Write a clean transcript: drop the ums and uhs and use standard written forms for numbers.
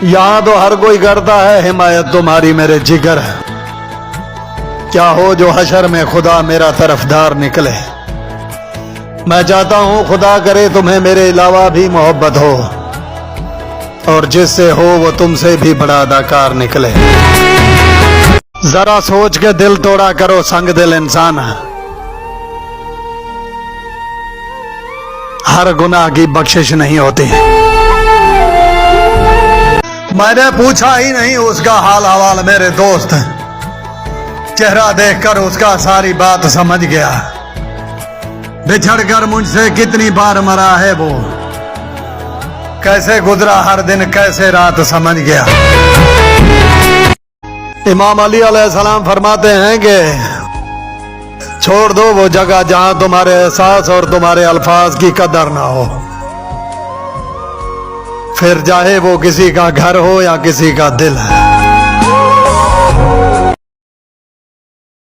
यहाँ तो हर कोई करता है हिमायत तुम्हारी मेरे जिगर है। क्या हो जो हशर में खुदा मेरा तरफदार निकले। मैं चाहता हूं खुदा करे तुम्हें मेरे अलावा भी मोहब्बत हो, और जिससे हो वो तुमसे भी बड़ा अदाकार निकले। जरा सोच के दिल तोड़ा करो संग दिल इंसान, हर गुनाह की बख्शिश नहीं होती। मैंने पूछा ही नहीं उसका हाल हवाल मेरे दोस्त, चेहरा देखकर उसका सारी बात समझ गया। बिछड़कर मुझसे कितनी बार मरा है वो, कैसे गुजरा हर दिन कैसे रात समझ गया। इमाम अली अलैहिस्सलाम फरमाते हैं कि छोड़ दो वो जगह जहां तुम्हारे एहसास और तुम्हारे अल्फाज की कदर ना हो, फिर चाहे वो किसी का घर हो या किसी का दिल है।